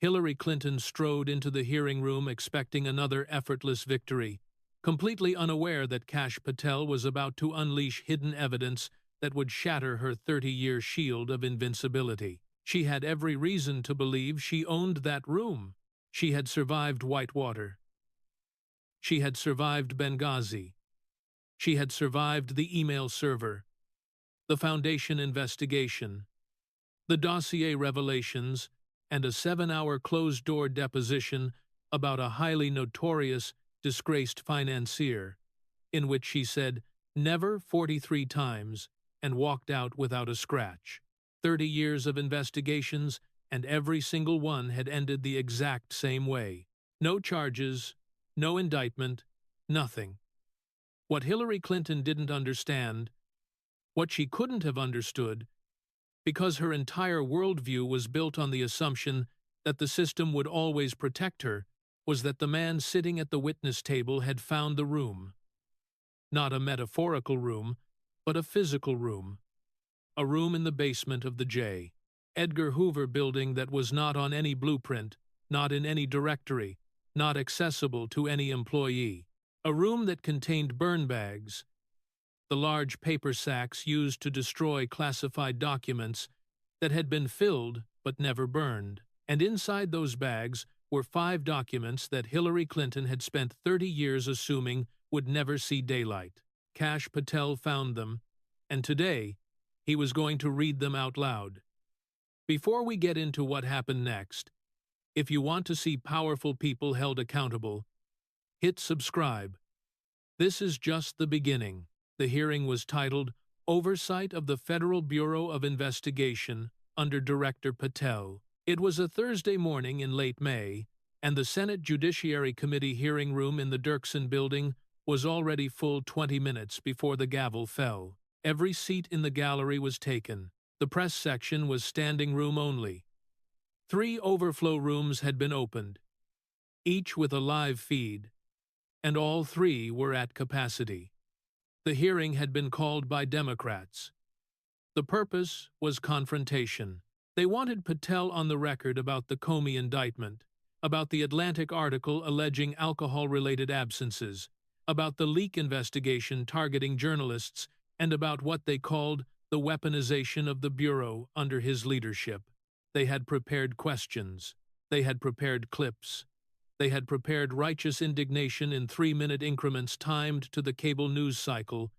Hillary Clinton strode into the hearing room expecting another effortless victory, completely unaware that Kash Patel was about to unleash hidden evidence that would shatter her 30-year shield of invincibility. She had every reason to believe she owned that room. She had survived Whitewater. She had survived Benghazi. She had survived the email server, the Foundation investigation, the dossier revelations, and a 7-hour closed-door deposition about a highly notorious, disgraced financier, in which she said never 43 times and walked out without a scratch. 30 years of investigations, and every single one had ended the exact same way. No charges, no indictment, nothing. What Hillary Clinton didn't understand, what she couldn't have understood, because her entire worldview was built on the assumption that the system would always protect her, was that the man sitting at the witness table had found the room. Not a metaphorical room, but a physical room. A room in the basement of the Edgar Hoover Building that was not on any blueprint, not in any directory, not accessible to any employee. A room that contained burn bags, the large paper sacks used to destroy classified documents that had been filled but never burned. And inside those bags were 5 documents that Hillary Clinton had spent 30 years assuming would never see daylight. Kash Patel found them, and today he was going to read them out loud. Before we get into what happened next, if you want to see powerful people held accountable, hit subscribe. This is just the beginning. The hearing was titled Oversight of the Federal Bureau of Investigation under Director Patel. It was a Thursday morning in late May, and the Senate Judiciary Committee hearing room in the Durham building was already full 20 minutes before the gavel fell. Every seat in the gallery was taken. The press section was standing room only. 3 overflow rooms had been opened, each with a live feed, and all 3 were at capacity. The hearing had been called by Democrats. The purpose was confrontation. They wanted Patel on the record about the Comey indictment, about the Atlantic article alleging alcohol-related absences, about the leak investigation targeting journalists, and about what they called the weaponization of the Bureau under his leadership. They had prepared questions. They had prepared clips. They had prepared righteous indignation in 3-minute increments timed to the cable news cycle,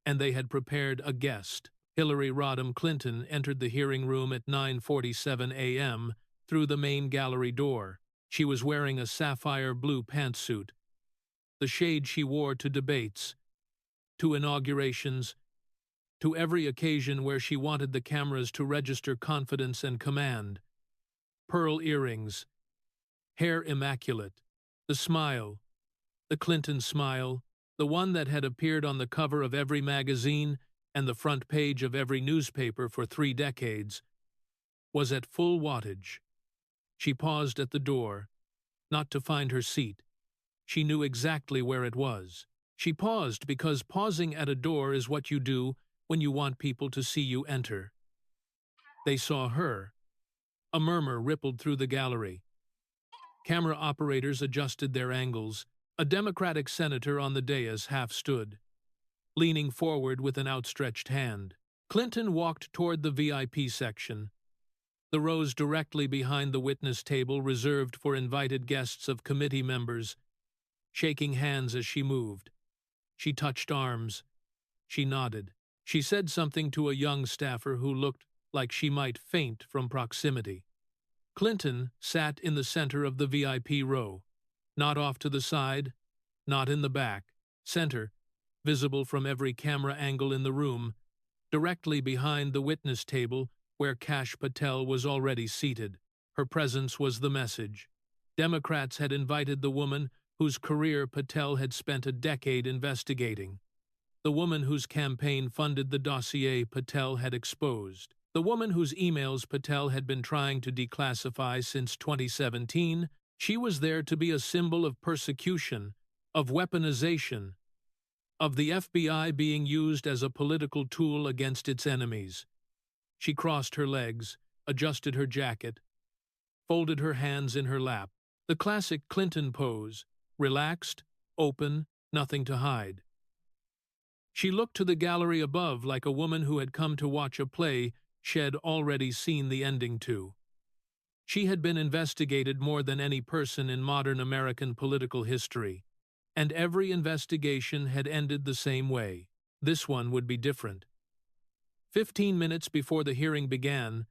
and they had prepared a guest. Hillary Rodham Clinton entered the hearing room at 9:47 a.m. through the main gallery door. She was wearing a sapphire blue pantsuit, the shade she wore to debates, to inaugurations, to every occasion where she wanted the cameras to register confidence and command. Pearl earrings, hair immaculate, the smile, the Clinton smile, the one that had appeared on the cover of every magazine and the front page of every newspaper for 3 decades, was at full wattage. She paused at the door, not to find her seat. She knew exactly where it was. She paused because pausing at a door is what you do when you want people to see you enter. They saw her. A murmur rippled through the gallery. Camera operators adjusted their angles. A Democratic senator on the dais half stood, leaning forward with an outstretched hand. Clinton walked toward the VIP section, the rows directly behind the witness table reserved for invited guests of committee members, shaking hands as she moved. She touched arms. She nodded. She said something to a young staffer who looked like she might faint from proximity. Clinton sat in the center of the VIP row, not off to the side, not in the back, center, visible from every camera angle in the room, directly behind the witness table where Kash Patel was already seated. Her presence was the message. Democrats had invited the woman whose career Patel had spent a decade investigating, the woman whose campaign funded the dossier Patel had exposed, the woman whose emails Patel had been trying to declassify since 2017. She was there to be a symbol of persecution, of weaponization, of the FBI being used as a political tool against its enemies. She crossed her legs, adjusted her jacket, folded her hands in her lap. The classic Clinton pose, relaxed, open, nothing to hide. She looked to the gallery above like a woman who had come to watch a play she'd already seen the ending to. She had been investigated more than any person in modern American political history, and every investigation had ended the same way. This one would be different. 15 minutes before the hearing began,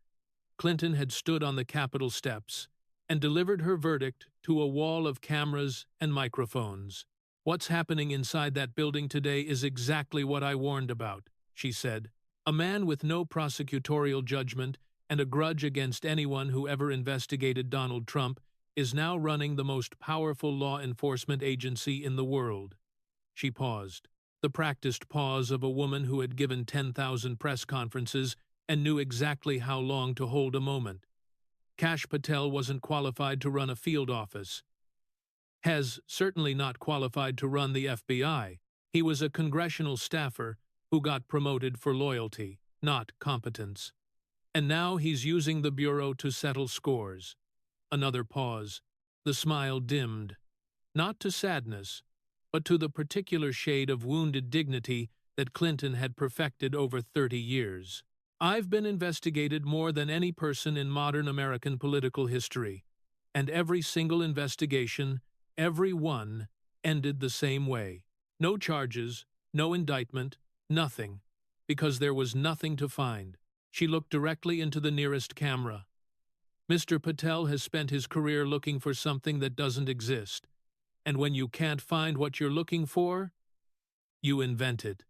Clinton had stood on the Capitol steps and delivered her verdict to a wall of cameras and microphones. "What's happening inside that building today is exactly what I warned about," she said. "A man with no prosecutorial judgment and a grudge against anyone who ever investigated Donald Trump is now running the most powerful law enforcement agency in the world." She paused, the practiced pause of a woman who had given 10,000 press conferences and knew exactly how long to hold a moment. Kash Patel wasn't qualified to run a field office. Has certainly not qualified to run the FBI. He was a congressional staffer who got promoted for loyalty, not competence. And now he's using the Bureau to settle scores. Another pause. The smile dimmed. Not to sadness, but to the particular shade of wounded dignity that Clinton had perfected over 30 years. "I've been investigated more than any person in modern American political history, and every single investigation, every one, ended the same way. No charges, no indictment, nothing, because there was nothing to find." She looked directly into the nearest camera. "Mr. Patel has spent his career looking for something that doesn't exist, and when you can't find what you're looking for, you invent it.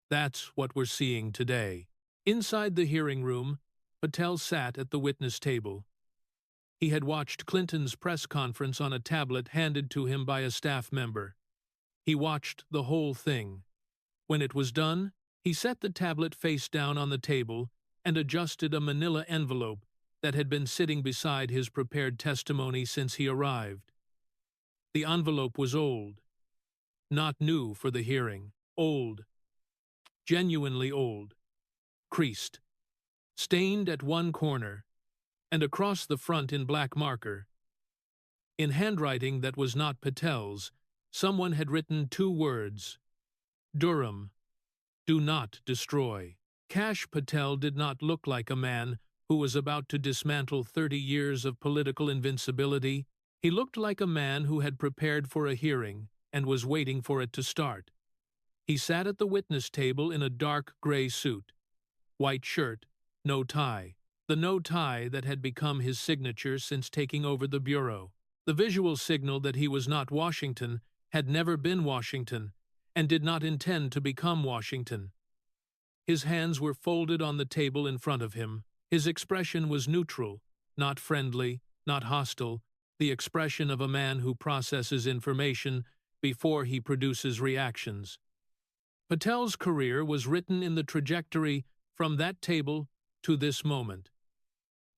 That's what we're seeing today." Inside the hearing room, Patel sat at the witness table. He had watched Clinton's press conference on a tablet handed to him by a staff member. He watched the whole thing. When it was done, he set the tablet face down on the table and adjusted a manila envelope that had been sitting beside his prepared testimony since he arrived. The envelope was old. Not new for the hearing. Old. Genuinely old. Creased. Stained at one corner, and across the front in black marker. In handwriting that was not Patel's, someone had written 2 words. Durham. Do not destroy. Kash Patel did not look like a man who was about to dismantle 30 years of political invincibility. He looked like a man who had prepared for a hearing and was waiting for it to start. He sat at the witness table in a dark gray suit. White shirt, no tie. The no tie that had become his signature since taking over the Bureau. The visual signal that he was not Washington had never been Washington and did not intend to become Washington. His hands were folded on the table in front of him. His expression was neutral, not friendly, not hostile, the expression of a man who processes information before he produces reactions. Patel's career was written in the trajectory from that table to this moment.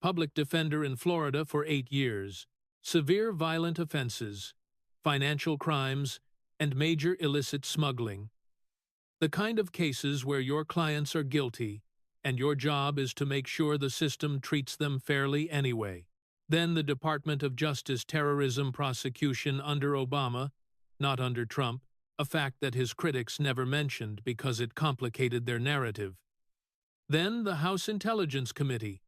Public defender in Florida for 8 years, severe violent offenses, financial crimes, and major illicit smuggling. The kind of cases where your clients are guilty, and your job is to make sure the system treats them fairly anyway. Then the Department of Justice terrorism prosecution under Obama, not under Trump, a fact that his critics never mentioned because it complicated their narrative. Then the House Intelligence Committee,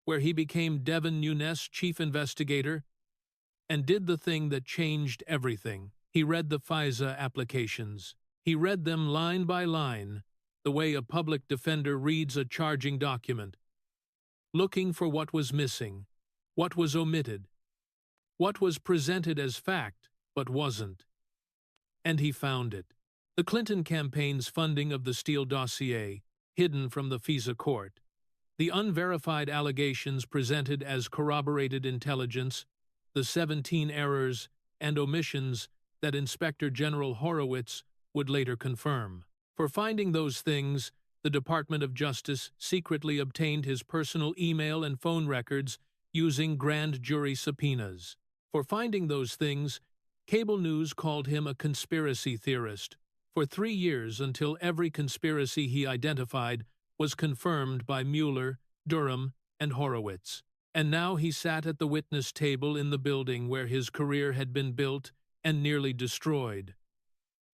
where he became Devin Nunes chief investigator and did the thing that changed everything. He read the FISA applications. He read them line by line, the way a public defender reads a charging document, looking for what was missing, what was omitted, what was presented as fact but wasn't. And he found it. The Clinton campaign's funding of the Steele Dossier, hidden from the FISA court. The unverified allegations presented as corroborated intelligence, the 17 errors and omissions that Inspector General Horowitz would later confirm. For finding those things, the Department of Justice secretly obtained his personal email and phone records using grand jury subpoenas. For finding those things, cable news called him a conspiracy theorist for 3 years until every conspiracy he identified was confirmed by Mueller, Durham, and Horowitz. And now he sat at the witness table in the building where his career had been built and nearly destroyed,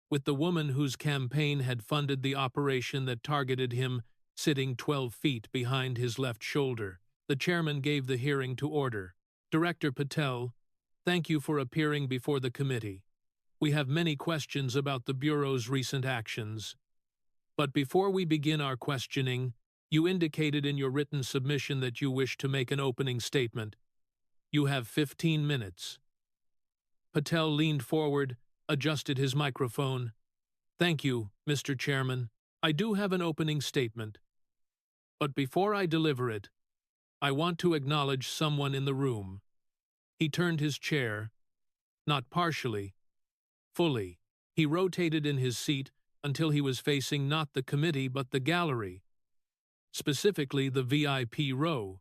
with the woman whose campaign had funded the operation that targeted him sitting 12 feet behind his left shoulder. The chairman gave the hearing to order. Director Patel, thank you for appearing before the committee. We have many questions about the Bureau's recent actions. But before we begin our questioning, you indicated in your written submission that you wish to make an opening statement. You have 15 minutes. Patel leaned forward, adjusted his microphone. Thank you, Mr. Chairman. I do have an opening statement. But before I deliver it, I want to acknowledge someone in the room. He turned his chair, not partially, fully. He rotated in his seat until he was facing not the committee but the gallery, specifically the VIP row.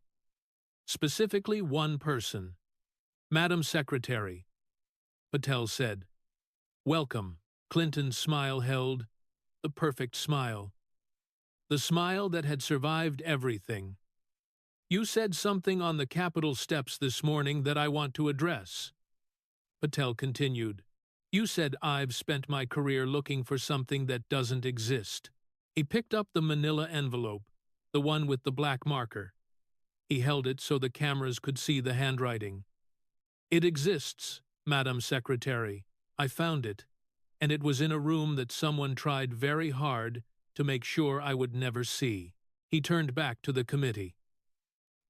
Specifically one person. Madam Secretary, Patel said. Welcome. Clinton's smile held, the perfect smile. The smile that had survived everything. You said something on the Capitol steps this morning that I want to address. Patel continued. You said I've spent my career looking for something that doesn't exist. He picked up the manila envelope, the one with the black marker. He held it so the cameras could see the handwriting. It exists, Madam Secretary. I found it, and it was in a room that someone tried very hard to make sure I would never see. He turned back to the committee.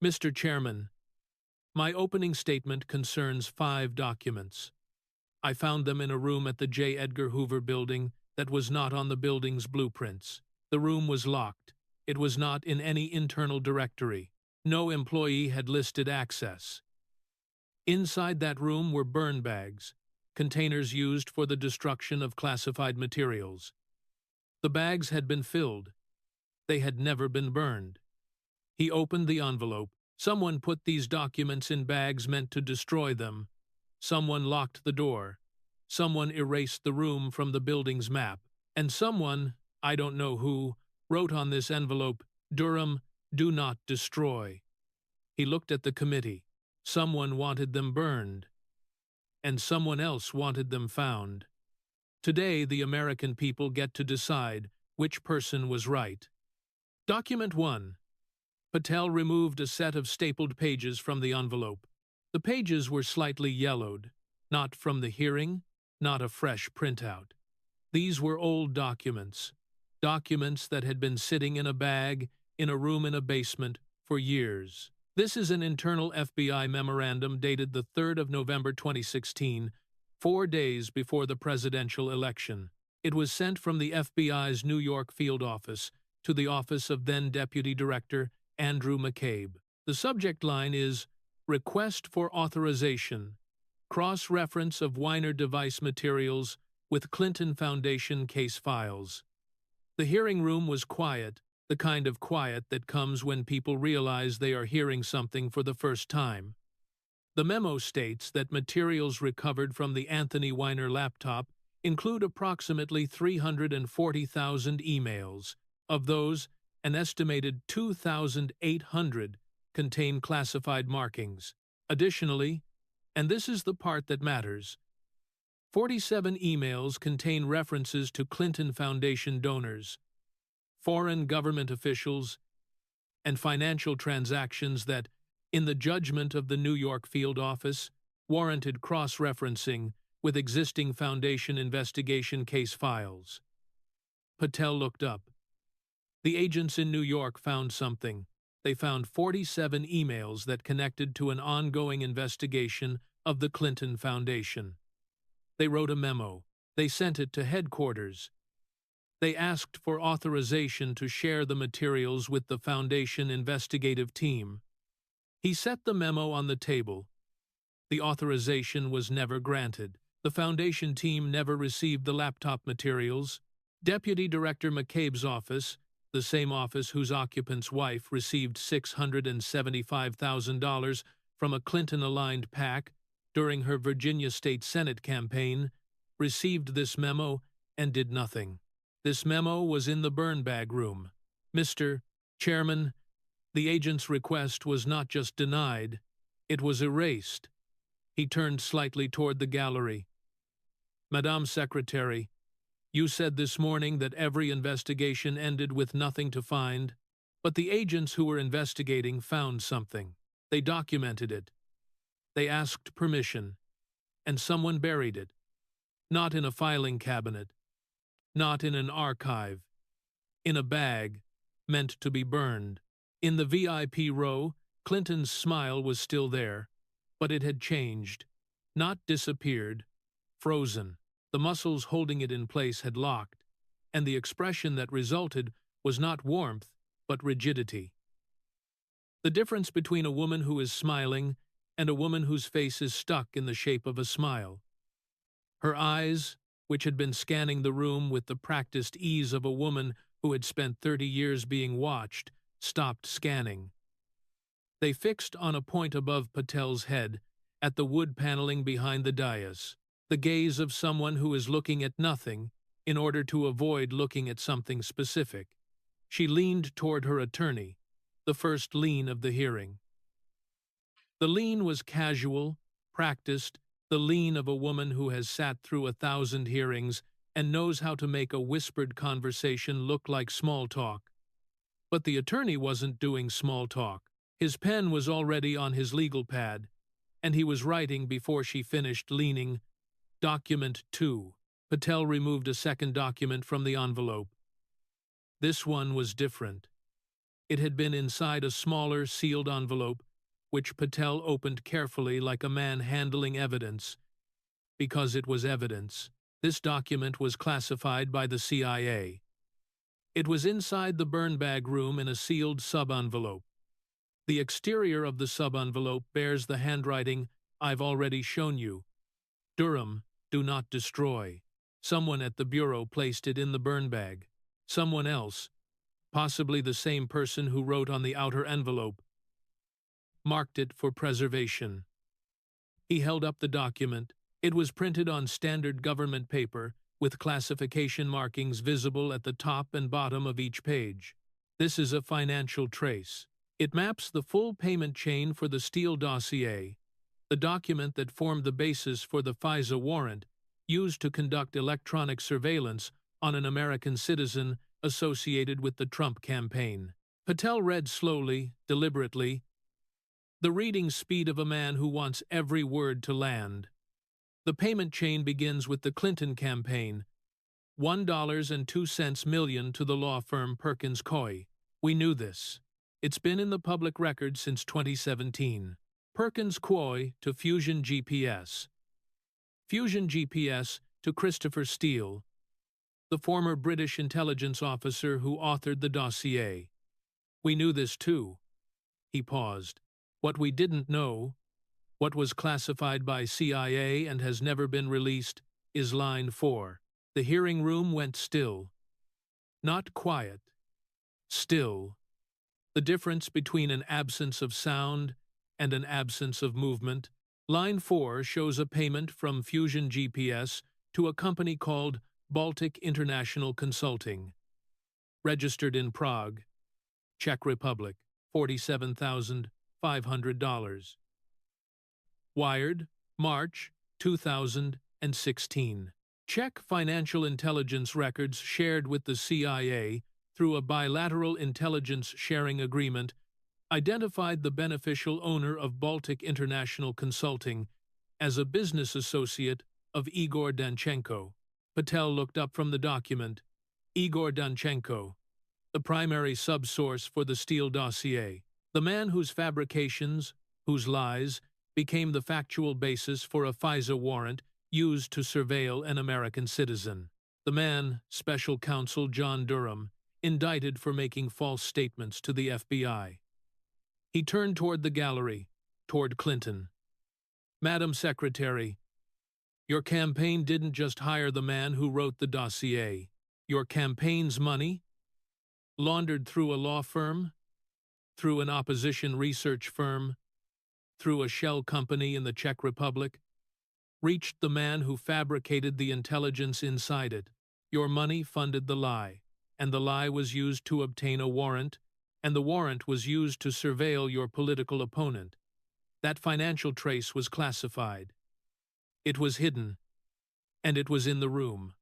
Mr. Chairman, my opening statement concerns 5 documents. I found them in a room at the J. Edgar Hoover Building that was not on the building's blueprints. The room was locked. It was not in any internal directory. No employee had listed access. Inside that room were burn bags, containers used for the destruction of classified materials. The bags had been filled. They had never been burned. He opened the envelope. Someone put these documents in bags meant to destroy them. Someone locked the door. Someone erased the room from the building's map. And someone, I don't know who, wrote on this envelope, Durham, do not destroy. He looked at the committee. Someone wanted them burned. And someone else wanted them found. Today, the American people get to decide which person was right. Document 1. Patel removed a set of stapled pages from the envelope. The pages were slightly yellowed, not from the hearing, not a fresh printout. These were old documents, documents that had been sitting in a bag in a room in a basement for years. This is an internal FBI memorandum dated the 3rd of November 2016, 4 days before the presidential election. It was sent from the FBI's New York field office to the office of then-Deputy Director Andrew McCabe. The subject line is, Request for Authorization, Cross-Reference of Weiner Device Materials with Clinton Foundation Case Files. The hearing room was quiet, the kind of quiet that comes when people realize they are hearing something for the first time. The memo states that materials recovered from the Anthony Weiner laptop include approximately 340,000 emails. Of those, an estimated 2,800 contain classified markings. Additionally, and this is the part that matters, 47 emails contain references to Clinton Foundation donors, foreign government officials, and financial transactions that, in the judgment of the New York field office, warranted cross-referencing with existing Foundation investigation case files. Patel looked up. The agents in New York found something. They found 47 emails that connected to an ongoing investigation of the Clinton Foundation. They wrote a memo. They sent it to headquarters. They asked for authorization to share the materials with the Foundation investigative team. He set the memo on the table. The authorization was never granted. The Foundation team never received the laptop materials. Deputy Director McCabe's office, the same office whose occupant's wife received $675,000 from a Clinton-aligned PAC during her Virginia State Senate campaign, received this memo and did nothing. This memo was in the burn bag room. Mr. Chairman, The agent's request was not just denied, it was erased. He turned slightly toward the gallery. Madame Secretary, you said this morning that every investigation ended with nothing to find, but the agents who were investigating found something. They documented it. They asked permission, and someone buried it. Not in a filing cabinet, not in an archive, in a bag, meant to be burned. In the VIP row, Clinton's smile was still there, but it had changed, not disappeared, frozen. The muscles holding it in place had locked, and the expression that resulted was not warmth, but rigidity. The difference between a woman who is smiling and a woman whose face is stuck in the shape of a smile. Her eyes, which had been scanning the room with the practiced ease of a woman who had spent 30 years being watched, stopped scanning. They fixed on a point above Patel's head, at the wood paneling behind the dais, the gaze of someone who is looking at nothing in order to avoid looking at something specific. She leaned toward her attorney, the first lean of the hearing. The lean was casual, practiced, the lean of a woman who has sat through 1,000 hearings and knows how to make a whispered conversation look like small talk. But the attorney wasn't doing small talk. His pen was already on his legal pad, and he was writing before she finished leaning. Document 2. Patel removed a second document from the envelope. This one was different. It had been inside a smaller, sealed envelope, which Patel opened carefully like a man handling evidence. Because it was evidence, this document was classified by the CIA. It was inside the burn bag room in a sealed sub-envelope. The exterior of the sub-envelope bears the handwriting I've already shown you. Durham, do not destroy. Someone at the bureau placed it in the burn bag. Someone else, possibly the same person who wrote on the outer envelope, marked it for preservation. He held up the document. It was printed on standard government paper, with classification markings visible at the top and bottom of each page. This is a financial trace. It maps the full payment chain for the Steele Dossier, the document that formed the basis for the FISA warrant used to conduct electronic surveillance on an American citizen associated with the Trump campaign. Patel read slowly, deliberately, the reading speed of a man who wants every word to land. The payment chain begins with the Clinton campaign, $1.02 million to the law firm Perkins Coie. We knew this. It's been in the public record since 2017. Perkins Coie to Fusion GPS. Fusion GPS to Christopher Steele, the former British intelligence officer who authored the dossier. We knew this too. He paused. What we didn't know, what was classified by CIA and has never been released, is line 4. The hearing room went still. Not quiet. Still. The difference between an absence of sound and an absence of movement. Line 4 shows a payment from Fusion GPS to a company called Baltic International Consulting, registered in Prague, Czech Republic, $47,500. Wired, March 2016. Czech financial intelligence records shared with the CIA through a bilateral intelligence sharing agreement identified the beneficial owner of Baltic International Consulting as a business associate of Igor Danchenko. Patel looked up from the document. Igor Danchenko, the primary subsource for the Steele Dossier, the man whose fabrications, whose lies, became the factual basis for a FISA warrant used to surveil an American citizen. The man, Special Counsel John Durham, indicted for making false statements to the FBI. He turned toward the gallery, toward Clinton. Madam Secretary, your campaign didn't just hire the man who wrote the dossier. Your campaign's money, laundered through a law firm, through an opposition research firm, through a shell company in the Czech Republic, reached the man who fabricated the intelligence inside it. Your money funded the lie, and the lie was used to obtain a warrant and the warrant was used to surveil your political opponent. That financial trace was classified. It was hidden, and it was in the room.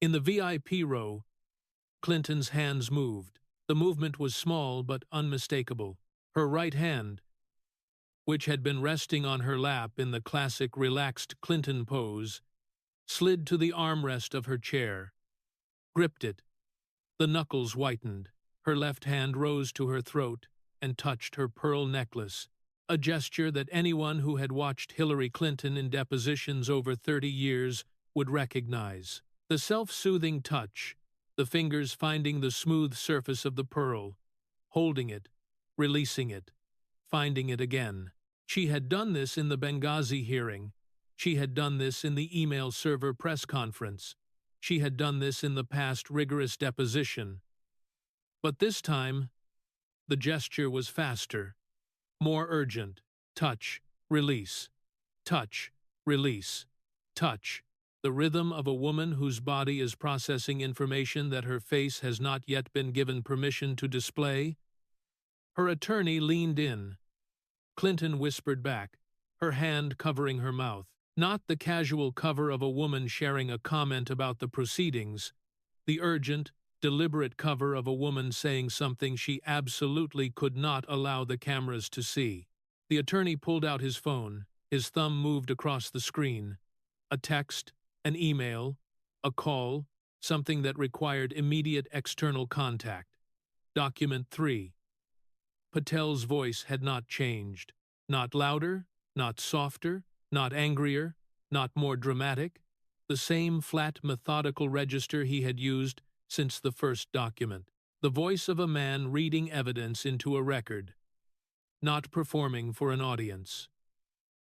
In the VIP row, Clinton's hands moved. The movement was small but unmistakable. Her right hand, which had been resting on her lap in the classic relaxed Clinton pose, slid to the armrest of her chair, gripped it. The knuckles whitened. Her left hand rose to her throat and touched her pearl necklace, a gesture that anyone who had watched Hillary Clinton in depositions over 30 years would recognize. The self-soothing touch, the fingers finding the smooth surface of the pearl, holding it, releasing it, finding it again. She had done this in the Benghazi hearing. She had done this in the email server press conference. She had done this in the past rigorous deposition. But this time, the gesture was faster, more urgent. Touch, release. Touch, release. Touch. The rhythm of a woman whose body is processing information that her face has not yet been given permission to display. Her attorney leaned in. Clinton whispered back, her hand covering her mouth. Not the casual cover of a woman sharing a comment about the proceedings, the urgent, deliberate cover of a woman saying something she absolutely could not allow the cameras to see. The attorney pulled out his phone. His thumb moved across the screen. A text, an email, a call, something that required immediate external contact. Document 3. Patel's voice had not changed. Not louder, not softer, not angrier, not more dramatic. The same flat, methodical register he had used since the first document. The voice of a man reading evidence into a record, not performing for an audience.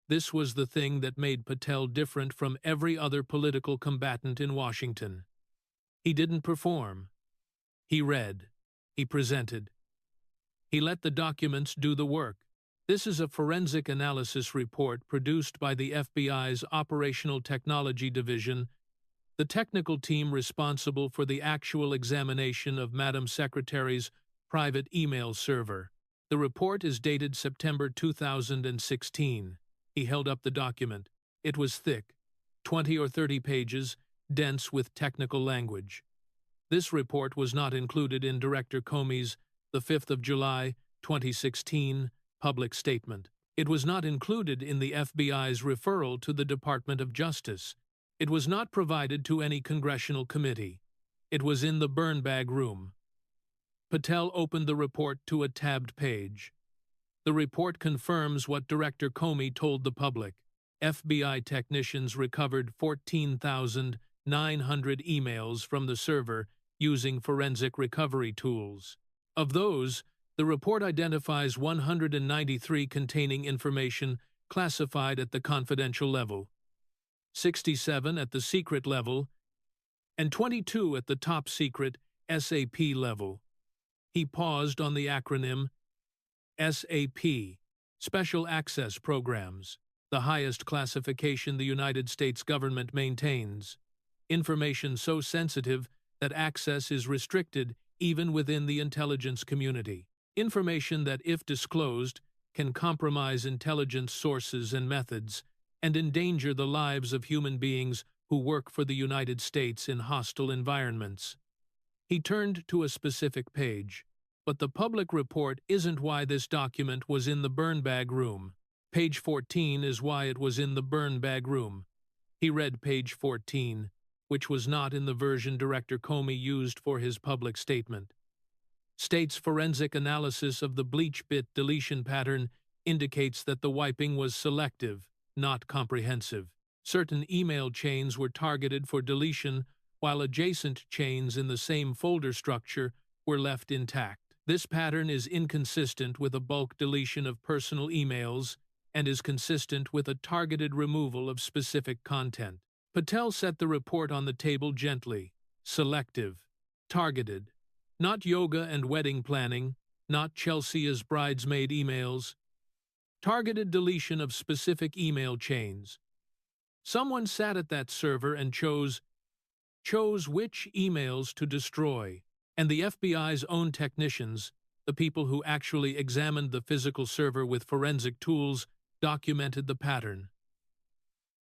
This was the thing that made Patel different from every other political combatant in Washington. He didn't perform. He read. He presented. He let the documents do the work. This is a forensic analysis report produced by the FBI's Operational Technology Division, the technical team responsible for the actual examination of Madam Secretary's private email server. The report is dated September 2016. He held up the document. It was thick, 20 or 30 pages, dense with technical language. This report was not included in Director Comey's, the 5th of July, 2016, public statement. It was not included in the FBI's referral to the Department of Justice. It was not provided to any congressional committee. It was in the burn bag room. Patel opened the report to a tabbed page. The report confirms what Director Comey told the public. FBI technicians recovered 14,900 emails from the server using forensic recovery tools. Of those, the report identifies 193 containing information classified at the confidential level, 67 at the secret level, and 22 at the top secret SAP level. He paused on the acronym SAP, Special Access Programs, the highest classification the United States government maintains. Information so sensitive that access is restricted even within the intelligence community. Information that, if disclosed, can compromise intelligence sources and methods and endanger the lives of human beings who work for the United States in hostile environments. He turned to a specific page. But the public report isn't why this document was in the burn bag room. Page 14 is why it was in the burn bag room. He read page 14, which was not in the version Director Comey used for his public statement. State's forensic analysis of the bleach bit deletion pattern indicates that the wiping was selective, not comprehensive. Certain email chains were targeted for deletion, while adjacent chains in the same folder structure were left intact. This pattern is inconsistent with a bulk deletion of personal emails and is consistent with a targeted removal of specific content. Patel set the report on the table gently. Selective. Targeted. Not yoga and wedding planning, not Chelsea as bridesmaid emails. Targeted deletion of specific email chains. Someone sat at that server and chose which emails to destroy. And the FBI's own technicians, The people who actually examined the physical server with forensic tools documented the pattern.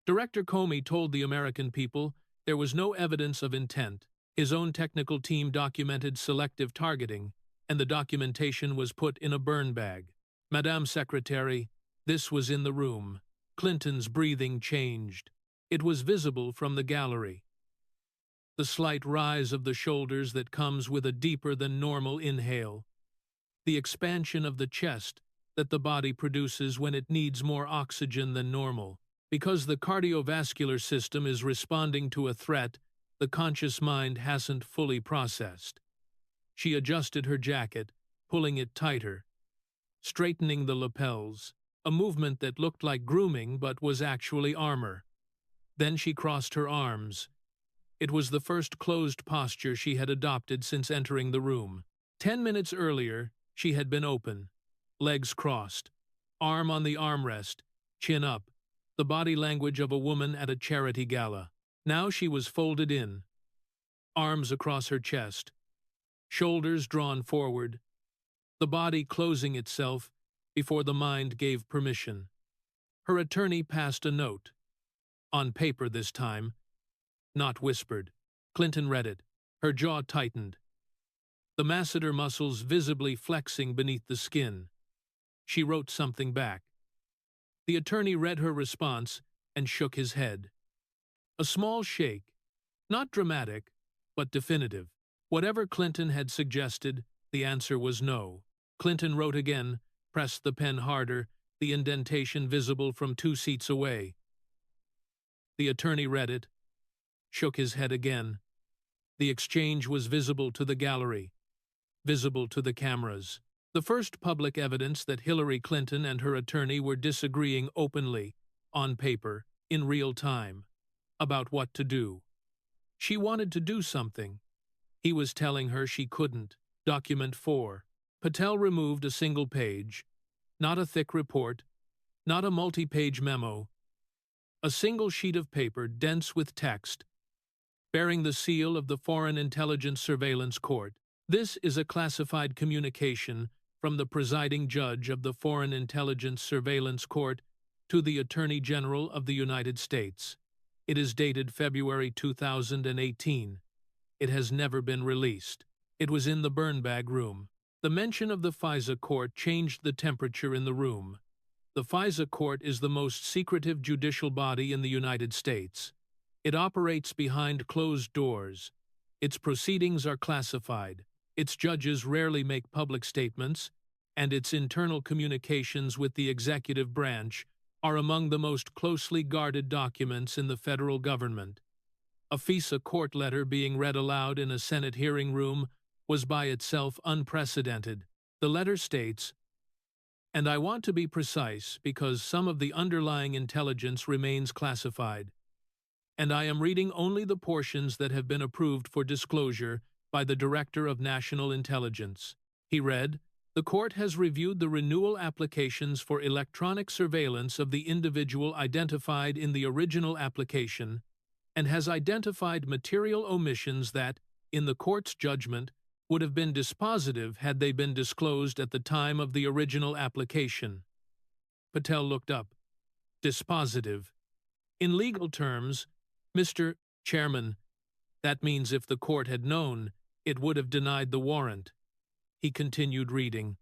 Director Comey told the American people there was no evidence of intent. His own technical team documented selective targeting, and the documentation was put in a burn bag. Madame Secretary, this was in the room. Clinton's breathing changed. It was visible from the gallery. The slight rise of the shoulders that comes with a deeper than normal inhale. The expansion of the chest that the body produces when it needs more oxygen than normal. Because the cardiovascular system is responding to a threat the conscious mind hasn't fully processed. She adjusted her jacket, pulling it tighter, straightening the lapels, a movement that looked like grooming but was actually armor. Then she crossed her arms. It was the first closed posture she had adopted since entering the room. 10 minutes earlier, she had been open, legs crossed, arm on the armrest, chin up, the body language of a woman at a charity gala. Now she was folded in, arms across her chest, shoulders drawn forward, the body closing itself before the mind gave permission. Her attorney passed a note, on paper this time, not whispered. Clinton read it, her jaw tightened, the masseter muscles visibly flexing beneath the skin. She wrote something back. The attorney read her response and shook his head. A small shake, not dramatic, but definitive. Whatever Clinton had suggested, the answer was no. Clinton wrote again, pressed the pen harder, the indentation visible from 2 seats away. The attorney read it, shook his head again. The exchange was visible to the gallery, visible to the cameras. The first public evidence that Hillary Clinton and her attorney were disagreeing openly, on paper, in real time, about what to do. She wanted to do something. He was telling her she couldn't. Document 4. Patel removed a single page, not a thick report, not a multi-page memo, a single sheet of paper dense with text, bearing the seal of the Foreign Intelligence Surveillance Court. This is a classified communication from the presiding judge of the Foreign Intelligence Surveillance Court to the Attorney General of the United States. It is dated February 2018. It has never been released. It was in the burn bag room. The mention of the FISA court changed the temperature in the room. The FISA court is the most secretive judicial body in the United States. It operates behind closed doors. Its proceedings are classified. Its judges rarely make public statements, and its internal communications with the executive branch are among the most closely guarded documents in the federal government. A FISA court letter being read aloud in a Senate hearing room was by itself unprecedented. The letter states, and I want to be precise because some of the underlying intelligence remains classified, and I am reading only the portions that have been approved for disclosure by the Director of National Intelligence. He read, the court has reviewed the renewal applications for electronic surveillance of the individual identified in the original application and has identified material omissions that, in the court's judgment, would have been dispositive had they been disclosed at the time of the original application. Patel looked up. Dispositive. In legal terms, Mr. Chairman, that means if the court had known, it would have denied the warrant. He continued reading.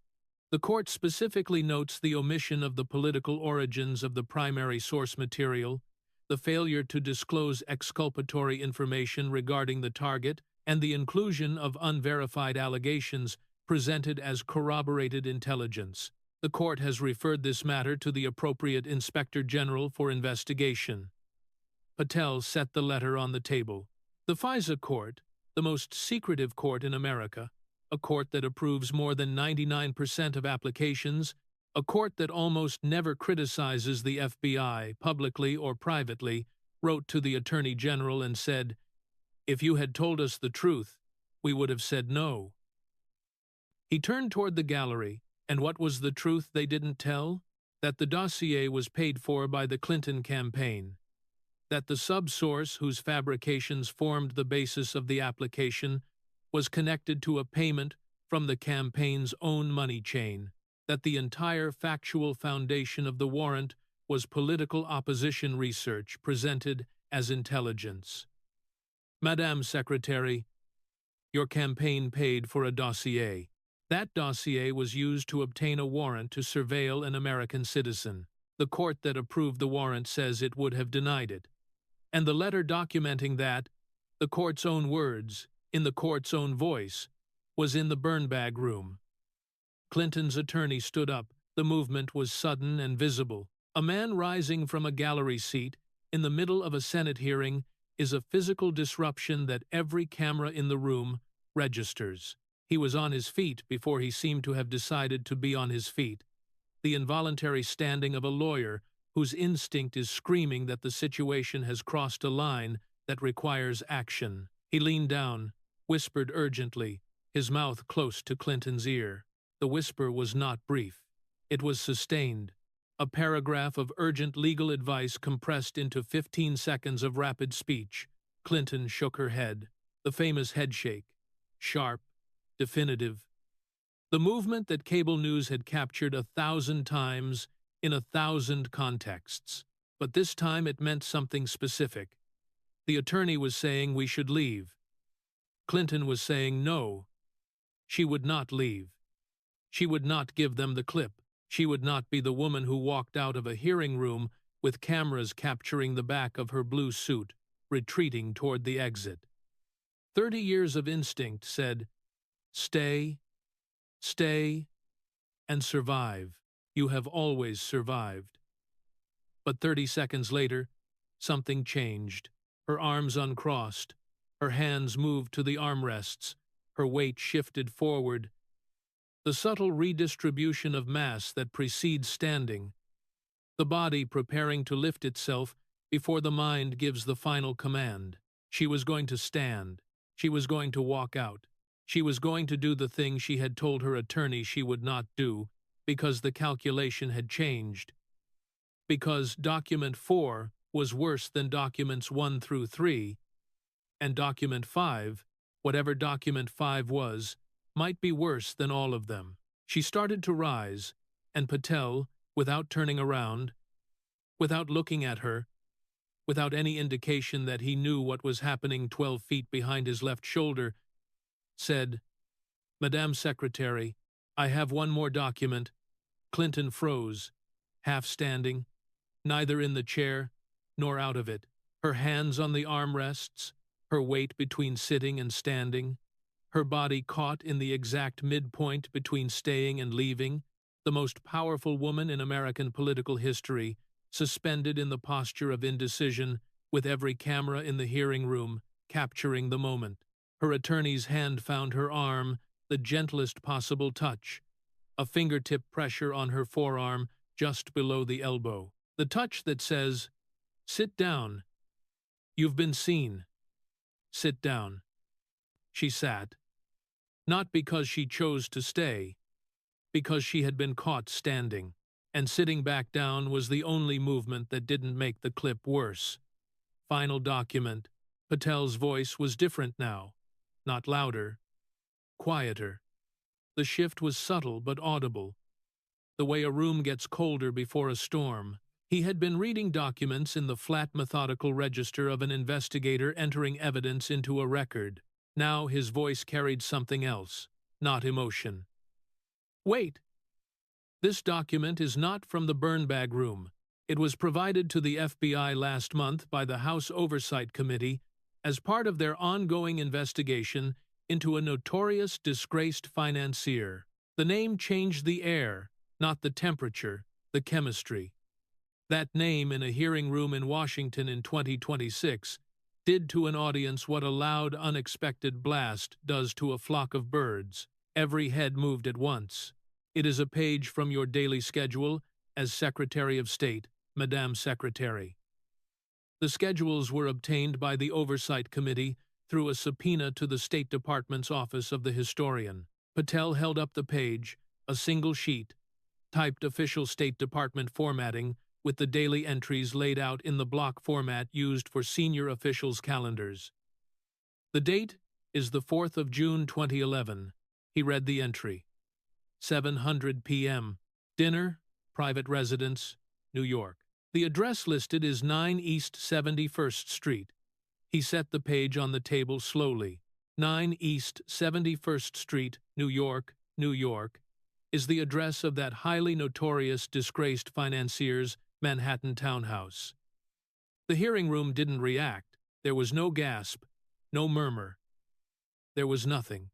The court specifically notes the omission of the political origins of the primary source material, the failure to disclose exculpatory information regarding the target, and the inclusion of unverified allegations presented as corroborated intelligence. The court has referred this matter to the appropriate Inspector General for investigation. Patel set the letter on the table. The FISA court, the most secretive court in America, a court that approves more than 99% of applications, a court that almost never criticizes the FBI, publicly or privately, wrote to the Attorney General and said, if you had told us the truth, we would have said no. He turned toward the gallery, and what was the truth they didn't tell? That the dossier was paid for by the Clinton campaign. That the subsource whose fabrications formed the basis of the application was connected to a payment from the campaign's own money chain, that the entire factual foundation of the warrant was political opposition research presented as intelligence. Madame Secretary, your campaign paid for a dossier. That dossier was used to obtain a warrant to surveil an American citizen. The court that approved the warrant says it would have denied it. And the letter documenting that, the court's own words, in the court's own voice, was in the burn bag room. Clinton's attorney stood up. The movement was sudden and visible. A man rising from a gallery seat in the middle of a Senate hearing is a physical disruption that every camera in the room registers. He was on his feet before he seemed to have decided to be on his feet. The involuntary standing of a lawyer whose instinct is screaming that the situation has crossed a line that requires action. He leaned down, whispered urgently, his mouth close to Clinton's ear. The whisper was not brief. It was sustained. A paragraph of urgent legal advice compressed into 15 seconds of rapid speech. Clinton shook her head. The famous headshake. Sharp, definitive. The movement that cable news had captured 1,000 times in 1,000 contexts. But this time it meant something specific. The attorney was saying we should leave. Clinton was saying no. She would not leave. She would not give them the clip. She would not be the woman who walked out of a hearing room with cameras capturing the back of her blue suit, retreating toward the exit. 30 years of instinct said, stay, stay, and survive. You have always survived. But 30 seconds later, something changed. Her arms uncrossed. Her hands moved to the armrests. Her weight shifted forward. The subtle redistribution of mass that precedes standing. The body preparing to lift itself before the mind gives the final command. She was going to stand. She was going to walk out. She was going to do the thing she had told her attorney she would not do because the calculation had changed. Because Document 4 was worse than Documents 1 through 3, and Document 5, whatever Document 5 was, might be worse than all of them. She started to rise, and Patel, without turning around, without looking at her, without any indication that he knew what was happening 12 feet behind his left shoulder, said, Madame Secretary, I have one more document. Clinton froze, half standing, neither in the chair nor out of it, her hands on the armrests, her weight between sitting and standing, her body caught in the exact midpoint between staying and leaving, the most powerful woman in American political history, suspended in the posture of indecision, with every camera in the hearing room capturing the moment. Her attorney's hand found her arm, the gentlest possible touch, a fingertip pressure on her forearm just below the elbow. The touch that says, sit down. You've been seen. Sit down. She sat. Not because she chose to stay, because she had been caught standing, and sitting back down was the only movement that didn't make the clip worse. Final document. Patel's voice was different now, not louder, quieter. The shift was subtle but audible, the way a room gets colder before a storm. He had been reading documents in the flat methodical register of an investigator entering evidence into a record. Now his voice carried something else, not emotion. Wait! This document is not from the burn bag room. It was provided to the FBI last month by the House Oversight Committee as part of their ongoing investigation into a notorious disgraced financier. The name changed the air, not the temperature, the chemistry. That name in a hearing room in Washington in 2026 did to an audience what a loud, unexpected blast does to a flock of birds. Every head moved at once. It is a page from your daily schedule as Secretary of State, Madame Secretary. The schedules were obtained by the Oversight Committee through a subpoena to the State Department's Office of the Historian. Patel held up the page, a single sheet, typed official State Department formatting, with the daily entries laid out in the block format used for senior officials' calendars. The date is the 4th of June 2011. He read the entry. 7:00 p.m. Dinner, private residence, New York. The address listed is 9 East 71st Street. He set the page on the table slowly. 9 East 71st Street, New York, New York, is the address of that highly notorious disgraced financier's Manhattan townhouse. The hearing room didn't react. There was no gasp, no murmur. There was nothing.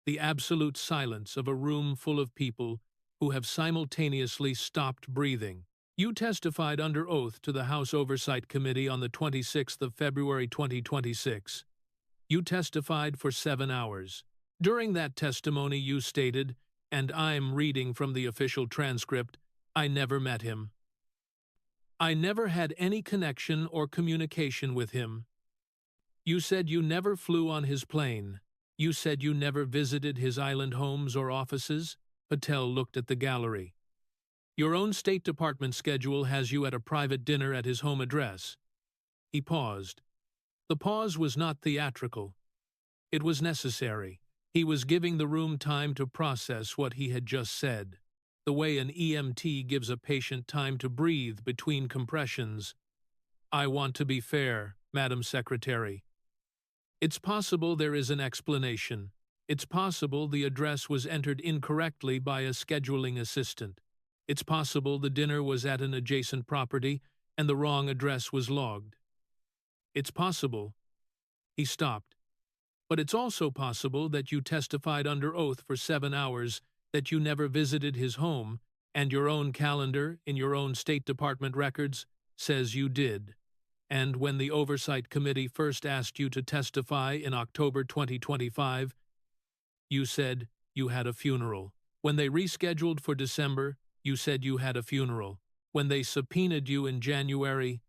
The absolute silence of a room full of people who have simultaneously stopped breathing. You testified under oath to the House Oversight Committee on the 26th of February 2026. You testified for 7 hours. During that testimony you stated, and I'm reading from the official transcript, I never met him. I never had any connection or communication with him. You said you never flew on his plane. You said you never visited his island homes or offices. Patel looked at the gallery. Your own State Department schedule has you at a private dinner at his home address. He paused. The pause was not theatrical. It was necessary. He was giving the room time to process what he had just said, the way an EMT gives a patient time to breathe between compressions. I want to be fair, Madam Secretary. It's possible there is an explanation. It's possible the address was entered incorrectly by a scheduling assistant. It's possible the dinner was at an adjacent property and the wrong address was logged. It's possible. He stopped. But it's also possible that you testified under oath for 7 hours that you never visited his home, and your own calendar in your own State Department records says you did. And when the Oversight Committee first asked you to testify in October 2025, you said you had a funeral. When they rescheduled for December, you said you had a funeral. When they subpoenaed you in January,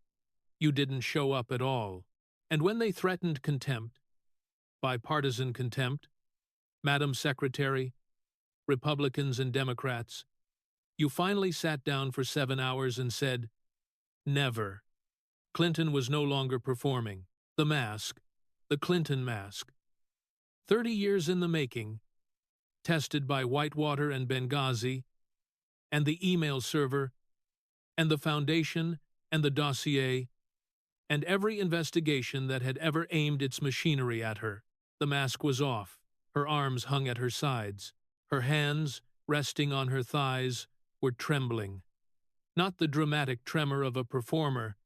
you didn't show up at all. And when they threatened contempt, bipartisan contempt, Madam Secretary, Republicans and Democrats, you finally sat down for 7 hours and said, never. Clinton was no longer performing. The mask, the Clinton mask. 30 years in the making, tested by Whitewater and Benghazi, and the email server, and the foundation, and the dossier, and every investigation that had ever aimed its machinery at her. The mask was off. Her arms hung at her sides. Her hands, resting on her thighs, were trembling. Not the dramatic tremor of a performer,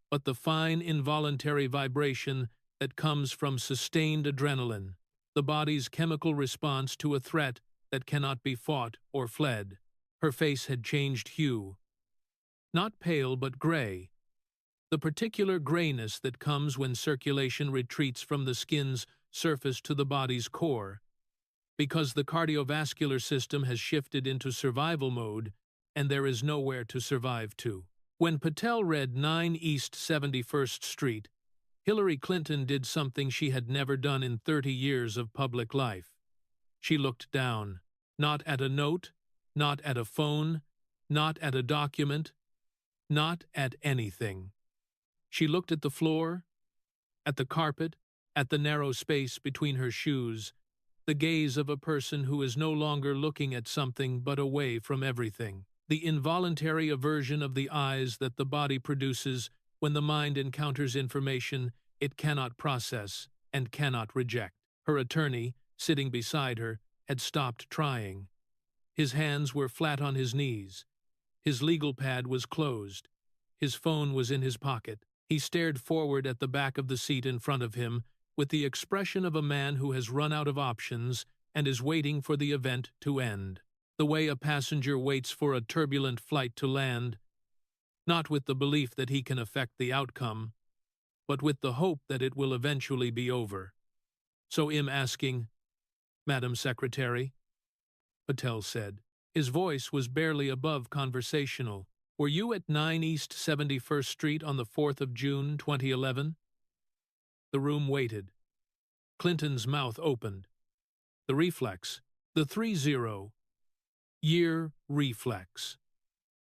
but the fine involuntary vibration that comes from sustained adrenaline, the body's chemical response to a threat that cannot be fought or fled. Her face had changed hue. Not pale, but gray. The particular grayness that comes when circulation retreats from the skin's surface to the body's core, because the cardiovascular system has shifted into survival mode and there is nowhere to survive to. When Patel read 9 East 71st Street, Hillary Clinton did something she had never done in 30 years of public life. She looked down, not at a note, not at a phone, not at a document, not at anything. She looked at the floor, at the carpet, at the narrow space between her shoes, the gaze of a person who is no longer looking at something but away from everything. The involuntary aversion of the eyes that the body produces when the mind encounters information it cannot process and cannot reject. Her attorney, sitting beside her, had stopped trying. His hands were flat on his knees. His legal pad was closed. His phone was in his pocket. He stared forward at the back of the seat in front of him with the expression of a man who has run out of options and is waiting for the event to end. The way a passenger waits for a turbulent flight to land, not with the belief that he can affect the outcome, but with the hope that it will eventually be over. So I'm asking, Madam Secretary, Patel said. His voice was barely above conversational. Were you at 9 East 71st Street on the 4th of June, 2011? The room waited. Clinton's mouth opened. The reflex, the 30-year reflex.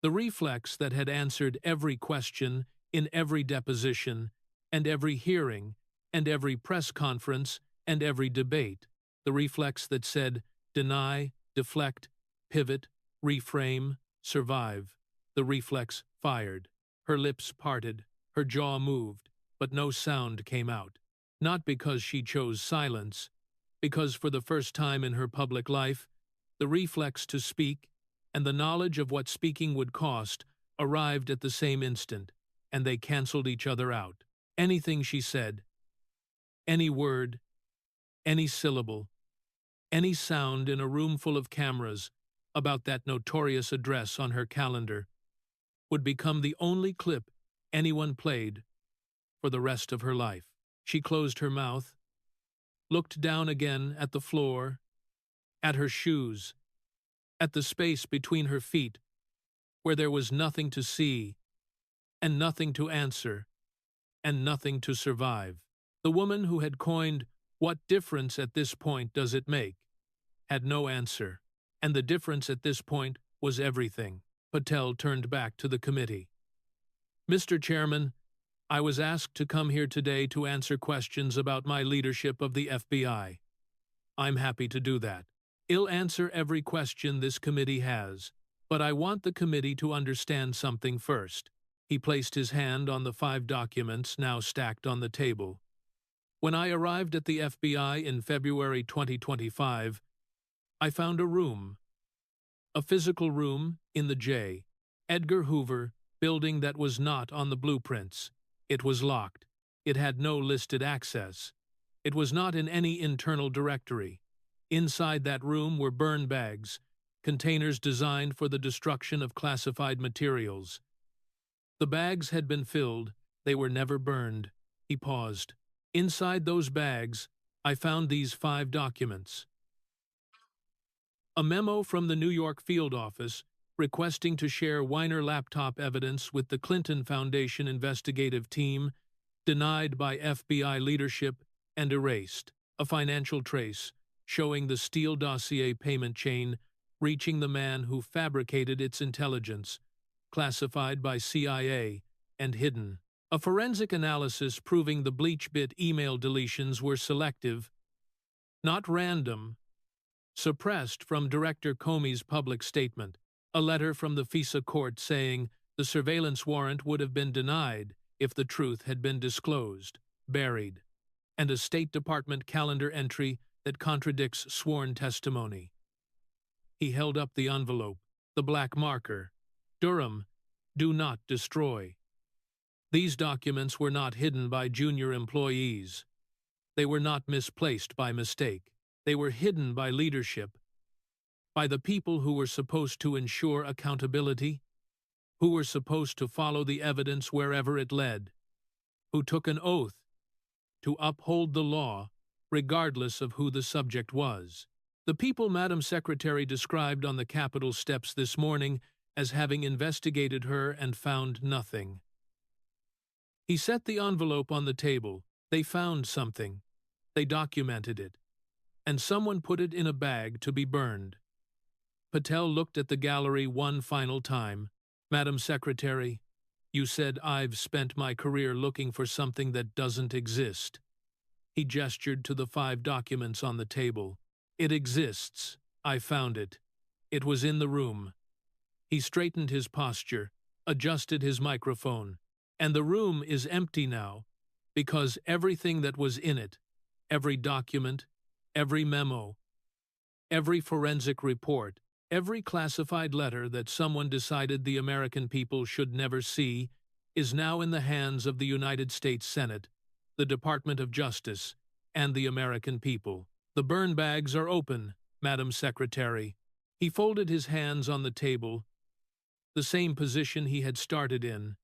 The reflex that had answered every question in every deposition and every hearing and every press conference and every debate. The reflex that said, Deny, deflect, pivot, reframe, survive. The reflex fired. Her lips parted, her jaw moved, but no sound came out. Not because she chose silence, because for the first time in her public life, the reflex to speak and the knowledge of what speaking would cost arrived at the same instant, and they canceled each other out. Anything she said, any word, any syllable, any sound in a room full of cameras about that notorious address on her calendar would become the only clip anyone played for the rest of her life. She closed her mouth, looked down again at the floor, at her shoes, at the space between her feet, where there was nothing to see, and nothing to answer, and nothing to survive. The woman who had coined "What difference at this point does it make?" had no answer, and the difference at this point was everything. Patel turned back to the committee. "Mr. Chairman, I was asked to come here today to answer questions about my leadership of the FBI. I'm happy to do that. I'll answer every question this committee has, but I want the committee to understand something first." He placed his hand on the 5 documents now stacked on the table. "When I arrived at the FBI in February 2025, I found a physical room in the J. Edgar Hoover Building that was not on the blueprints. It was locked. It had no listed access. It was not in any internal directory. Inside that room were burn bags, containers designed for the destruction of classified materials. The bags had been filled, they were never burned." He paused. "Inside those bags, I found these 5 documents. A memo from the New York field office requesting to share Weiner laptop evidence with the Clinton Foundation investigative team, denied by FBI leadership and erased. A financial trace showing the Steele Dossier payment chain reaching the man who fabricated its intelligence, classified by CIA and hidden. A forensic analysis proving the BleachBit email deletions were selective, not random, suppressed from Director Comey's public statement. A letter from the FISA court saying the surveillance warrant would have been denied if the truth had been disclosed, buried. And a State Department calendar entry that contradicts sworn testimony. He held up the envelope, the black marker. Durham, do not destroy. These documents were not hidden by junior employees. They were not misplaced by mistake. They were hidden by leadership, by the people who were supposed to ensure accountability, who were supposed to follow the evidence wherever it led, who took an oath to uphold the law regardless of who the subject was. The people Madam Secretary described on the Capitol steps this morning as having investigated her and found nothing. He set the envelope on the table. They found something. They documented it. And someone put it in a bag to be burned. Patel looked at the gallery one final time. "Madam Secretary, you said I've spent my career looking for something that doesn't exist." He gestured to the 5 documents on the table. "It exists. I found it. It was in the room." He straightened his posture, adjusted his microphone. "And the room is empty now, because everything that was in it, every document, every memo, every forensic report, every classified letter that someone decided the American people should never see, is now in the hands of the United States Senate, the Department of Justice, and the American people. The burn bags are open, Madam Secretary." He folded his hands on the table, the same position he had started in,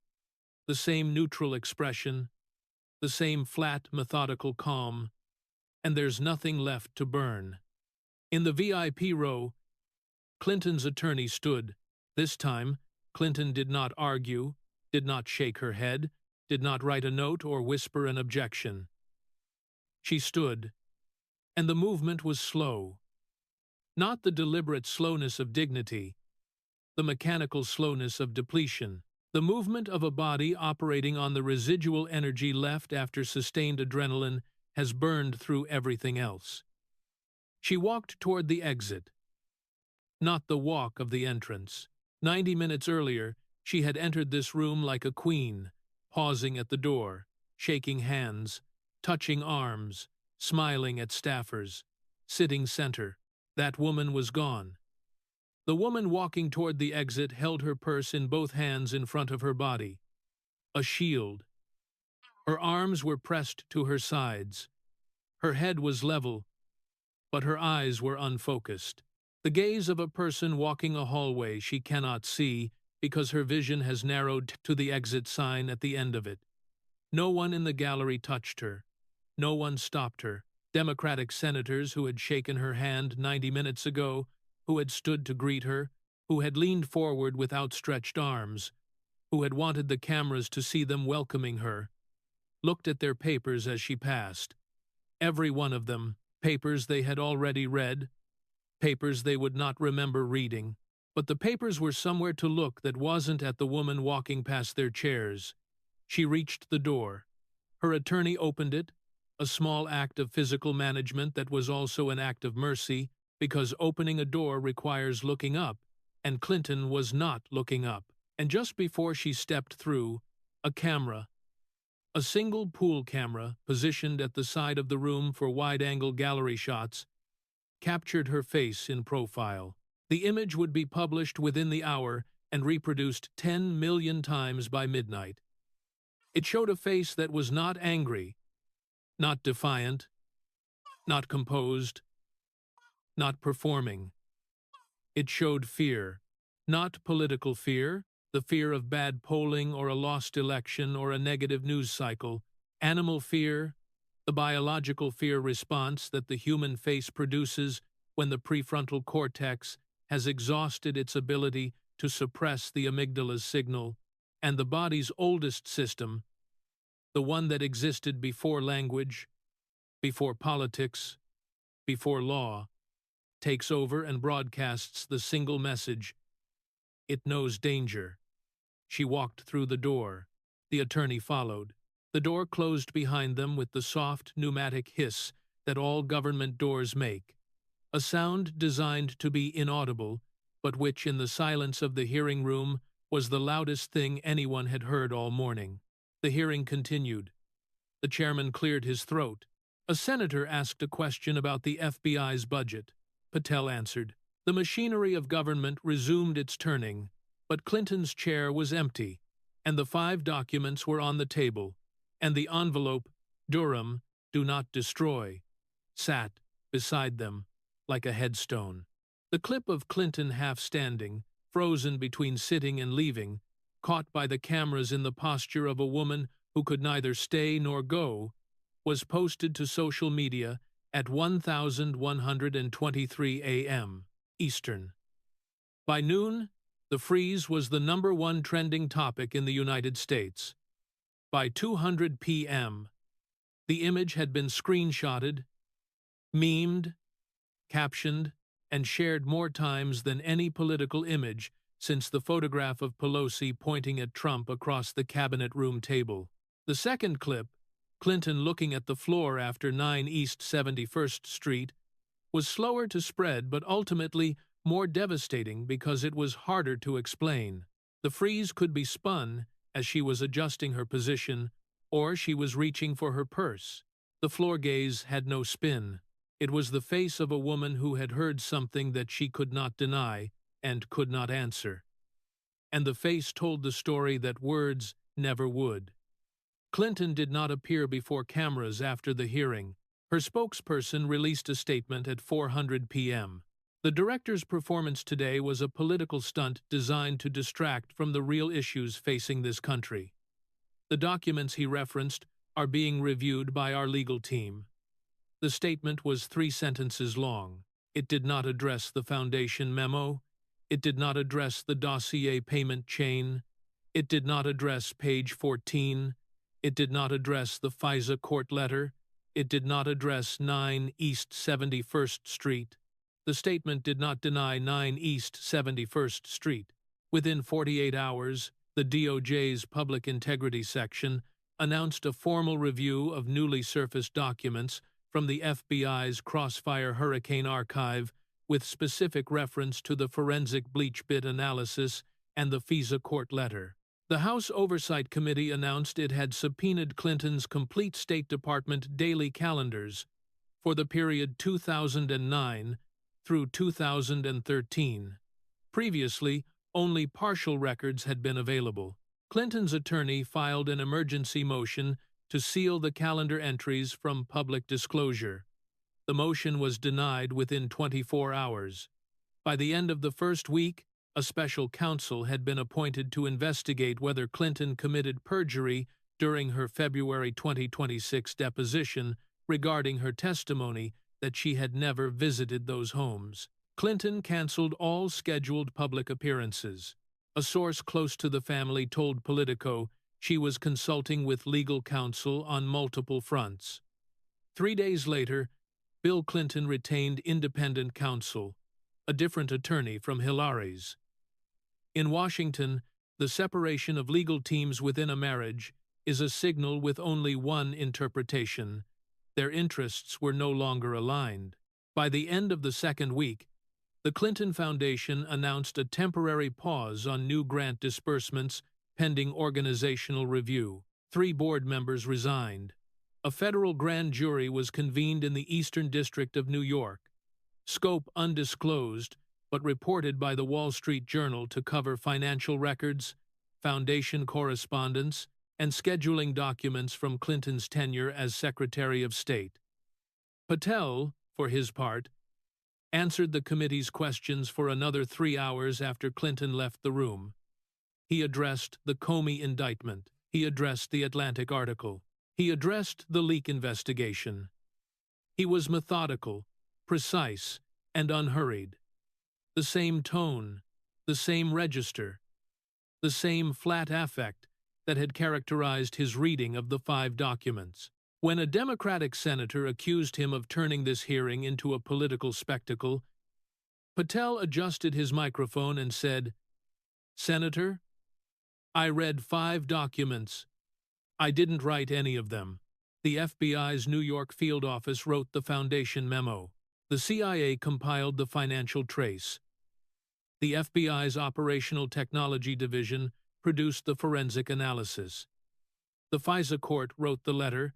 the same neutral expression, the same flat, methodical calm, and there's nothing left to burn. In the VIP row, Clinton's attorney stood. This time, Clinton did not argue, did not shake her head, did not write a note or whisper an objection. She stood, and the movement was slow. Not the deliberate slowness of dignity, the mechanical slowness of depletion, the movement of a body operating on the residual energy left after sustained adrenaline has burned through everything else. She walked toward the exit, not the walk of the entrance. 90 minutes earlier, she had entered this room like a queen, pausing at the door, shaking hands, touching arms, smiling at staffers, sitting center. That woman was gone. The woman walking toward the exit held her purse in both hands in front of her body, a shield. Her arms were pressed to her sides. Her head was level, but her eyes were unfocused. The gaze of a person walking a hallway she cannot see because her vision has narrowed to the exit sign at the end of it. No one in the gallery touched her. No one stopped her. Democratic senators who had shaken her hand 90 minutes ago, who had stood to greet her, who had leaned forward with outstretched arms, who had wanted the cameras to see them welcoming her, looked at their papers as she passed. Every one of them, papers they had already read, papers they would not remember reading. But the papers were somewhere to look that wasn't at the woman walking past their chairs. She reached the door. Her attorney opened it, a small act of physical management that was also an act of mercy, because opening a door requires looking up, and Clinton was not looking up. And just before she stepped through, a camera, a single pool camera positioned at the side of the room for wide-angle gallery shots, captured her face in profile. The image would be published within the hour and reproduced 10 million times by midnight. It showed a face that was not angry, not defiant, not composed, not performing. It showed fear, not political fear, the fear of bad polling or a lost election or a negative news cycle, animal fear, the biological fear response that the human face produces when the prefrontal cortex has exhausted its ability to suppress the amygdala's signal, and the body's oldest system, the one that existed before language, before politics, before law, takes over and broadcasts the single message: it knows danger. She walked through the door. The attorney followed. The door closed behind them with the soft, pneumatic hiss that all government doors make, a sound designed to be inaudible, but which in the silence of the hearing room was the loudest thing anyone had heard all morning. The hearing continued. The chairman cleared his throat. A senator asked a question about the FBI's budget. Patel answered. The machinery of government resumed its turning, but Clinton's chair was empty, and the 5 documents were on the table, and the envelope, Durham, do not destroy, sat beside them like a headstone. The clip of Clinton half standing, frozen between sitting and leaving, caught by the cameras in the posture of a woman who could neither stay nor go, was posted to social media at 1123 a.m. Eastern. By noon, the freeze was the #1 trending topic in the United States. By 200 p.m., the image had been screenshotted, memed, captioned, and shared more times than any political image since the photograph of Pelosi pointing at Trump across the cabinet room table. The second clip, Clinton looking at the floor after 9 East 71st Street, was slower to spread but ultimately more devastating because it was harder to explain. The freeze could be spun as she was adjusting her position, or she was reaching for her purse. The floor gaze had no spin. It was the face of a woman who had heard something that she could not deny and could not answer. And the face told the story that words never would. Clinton did not appear before cameras after the hearing. Her spokesperson released a statement at 400 p.m. The director's performance today was a political stunt designed to distract from the real issues facing this country. The documents he referenced are being reviewed by our legal team. The statement was 3 sentences long. It did not address the Foundation memo. It did not address the dossier payment chain. It did not address page 14. It did not address the FISA court letter. It did not address 9 East 71st Street. The statement did not deny 9 East 71st Street. Within 48 hours, the DOJ's Public Integrity Section announced a formal review of newly surfaced documents from the FBI's Crossfire Hurricane Archive with specific reference to the forensic bleach bit analysis and the FISA court letter. The House Oversight Committee announced it had subpoenaed Clinton's complete State Department daily calendars for the period 2009 through 2013. Previously, only partial records had been available. Clinton's attorney filed an emergency motion to seal the calendar entries from public disclosure. The motion was denied within 24 hours. By the end of the first week, a special counsel had been appointed to investigate whether Clinton committed perjury during her February 2026 deposition regarding her testimony that she had never visited those homes. Clinton canceled all scheduled public appearances. A source close to the family told Politico she was consulting with legal counsel on multiple fronts. 3 days later, Bill Clinton retained independent counsel, a different attorney from Hillary's. In Washington, the separation of legal teams within a marriage is a signal with only one interpretation. Their interests were no longer aligned. By the end of the second week, the Clinton Foundation announced a temporary pause on new grant disbursements pending organizational review. 3 board members resigned. A federal grand jury was convened in the Eastern District of New York. Scope undisclosed, but reported by the Wall Street Journal to cover financial records, foundation correspondence, and scheduling documents from Clinton's tenure as Secretary of State. Patel, for his part, answered the committee's questions for another 3 hours after Clinton left the room. He addressed the Comey indictment. He addressed the Atlantic article. He addressed the leak investigation. He was methodical, precise, and unhurried. The same tone, the same register, the same flat affect that had characterized his reading of the 5 documents. When a Democratic senator accused him of turning this hearing into a political spectacle, Patel adjusted his microphone and said, "Senator, I read 5 documents. I didn't write any of them." The FBI's New York field office wrote the foundation memo. The CIA compiled the financial trace. The FBI's Operational Technology Division produced the forensic analysis. The FISA court wrote the letter,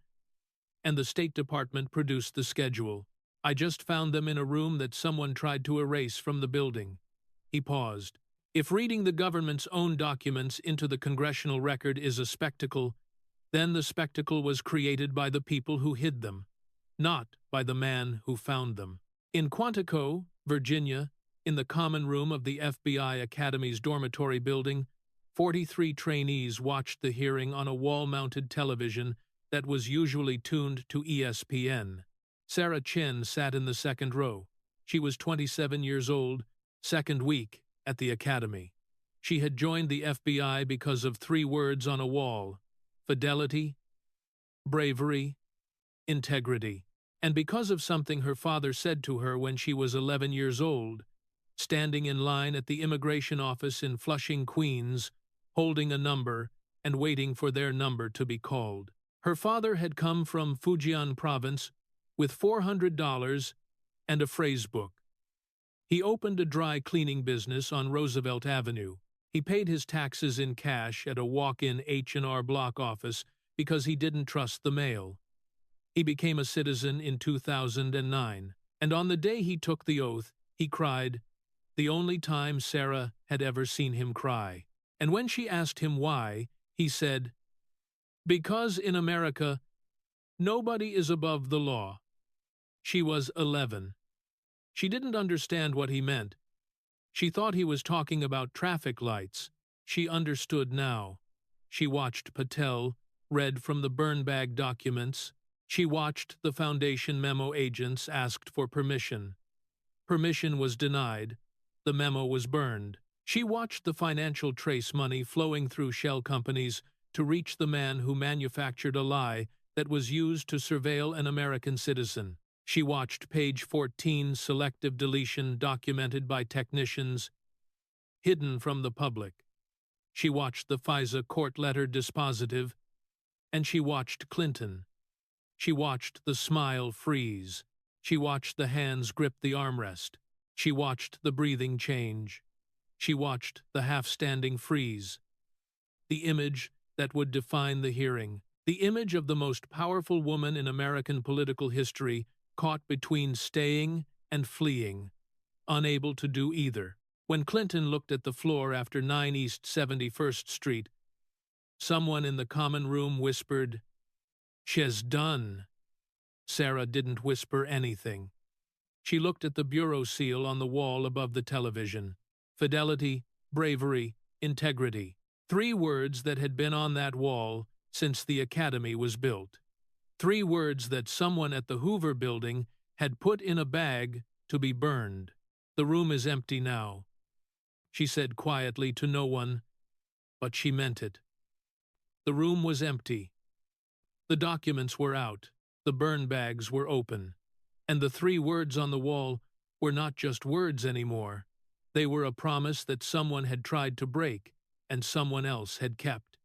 and the State Department produced the schedule. I just found them in a room that someone tried to erase from the building. He paused. If reading the government's own documents into the congressional record is a spectacle, then the spectacle was created by the people who hid them, not by the man who found them. In Quantico, Virginia, in the common room of the FBI Academy's dormitory building, 43 trainees watched the hearing on a wall-mounted television that was usually tuned to ESPN. Sarah Chin sat in the second row. She was 27 years old, second week at the academy. She had joined the FBI because of 3 words on a wall: fidelity, bravery, integrity, and because of something her father said to her when she was 11 years old, standing in line at the immigration office in Flushing, Queens, holding a number and waiting for their number to be called. Her father had come from Fujian province with $400 and a phrase book. He opened a dry cleaning business on Roosevelt Avenue. He paid his taxes in cash at a walk-in H&R Block office because he didn't trust the mail. He became a citizen in 2009, and on the day he took the oath, he cried, the only time Sarah had ever seen him cry. And when she asked him why, he said, "Because in America, nobody is above the law." She was 11. She didn't understand what he meant. She thought he was talking about traffic lights. She understood now. She watched Patel, read from the burn bag documents. She watched the Foundation memo agents asked for permission. Permission was denied. The memo was burned. She watched the financial trace money flowing through shell companies to reach the man who manufactured a lie that was used to surveil an American citizen. She watched page 14 selective deletion documented by technicians, hidden from the public. She watched the FISA court letter dispositive, and she watched Clinton. She watched the smile freeze. She watched the hands grip the armrest. She watched the breathing change. She watched the half-standing freeze. The image that would define the hearing. The image of the most powerful woman in American political history, caught between staying and fleeing, unable to do either. When Clinton looked at the floor after 9 East 71st Street, someone in the common room whispered, "She's done." Sarah didn't whisper anything. She looked at the bureau seal on the wall above the television. Fidelity, bravery, integrity. 3 words that had been on that wall since the academy was built. 3 words that someone at the Hoover Building had put in a bag to be burned. "The room is empty now," she said quietly to no one, but she meant it. The room was empty. The documents were out. The burn bags were open. And the 3 words on the wall were not just words anymore. They were a promise that someone had tried to break and someone else had kept.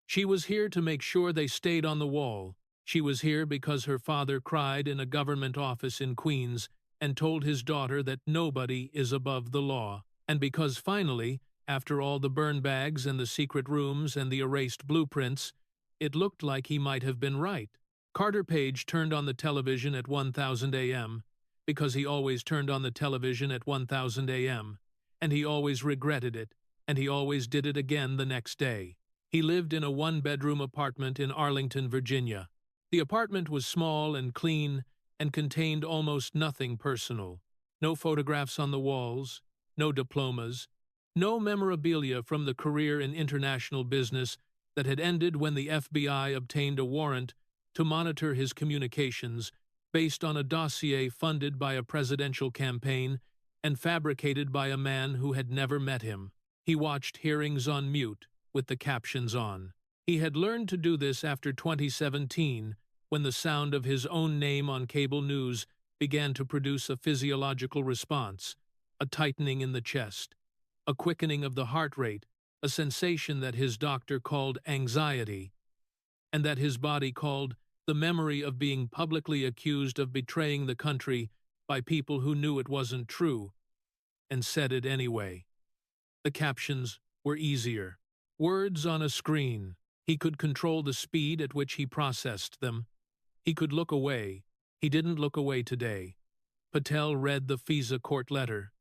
She was here to make sure they stayed on the wall. She was here because her father cried in a government office in Queens and told his daughter that nobody is above the law. And because finally, after all the burn bags and the secret rooms and the erased blueprints, it looked like he might have been right. Carter Page turned on the television at 1000 a.m. because he always turned on the television at 1000 a.m., and he always regretted it, and he always did it again the next day. He lived in a 1-bedroom apartment in Arlington, Virginia. The apartment was small and clean and contained almost nothing personal. No photographs on the walls, no diplomas, no memorabilia from the career in international business that had ended when the FBI obtained a warrant to monitor his communications based on a dossier funded by a presidential campaign and fabricated by a man who had never met him. He watched hearings on mute, with the captions on. He had learned to do this after 2017, when the sound of his own name on cable news began to produce a physiological response, a tightening in the chest, a quickening of the heart rate, a sensation that his doctor called anxiety, and that his body called the memory of being publicly accused of betraying the country by people who knew it wasn't true, and said it anyway. The captions were easier. Words on a screen. He could control the speed at which he processed them. He could look away. He didn't look away today. Patel read the FISA court letter.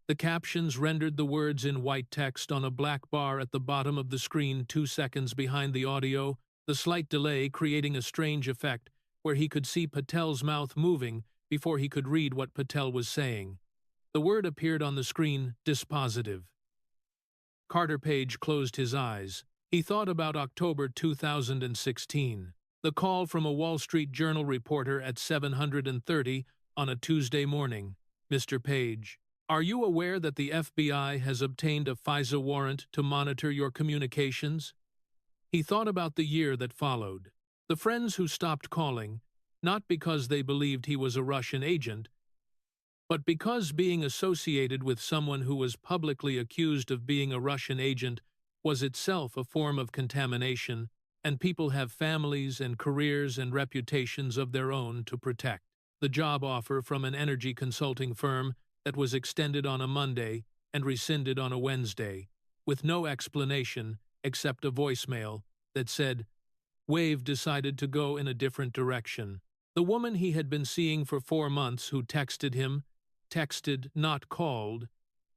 The captions rendered the words in white text on a black bar at the bottom of the screen 2 seconds behind the audio, the slight delay creating a strange effect where he could see Patel's mouth moving before he could read what Patel was saying. The word appeared on the screen, dispositive. Carter Page closed his eyes. He thought about October 2016. The call from a Wall Street Journal reporter at 7:30 on a Tuesday morning. "Mr. Page, are you aware that the FBI has obtained a FISA warrant to monitor your communications?" He thought about the year that followed. The friends who stopped calling, not because they believed he was a Russian agent, but because being associated with someone who was publicly accused of being a Russian agent was itself a form of contamination, and people have families and careers and reputations of their own to protect. The job offer from an energy consulting firm that was extended on a Monday and rescinded on a Wednesday, with no explanation except a voicemail that said, "Wave decided to go in a different direction." The woman he had been seeing for 4 months who texted him, texted, not called,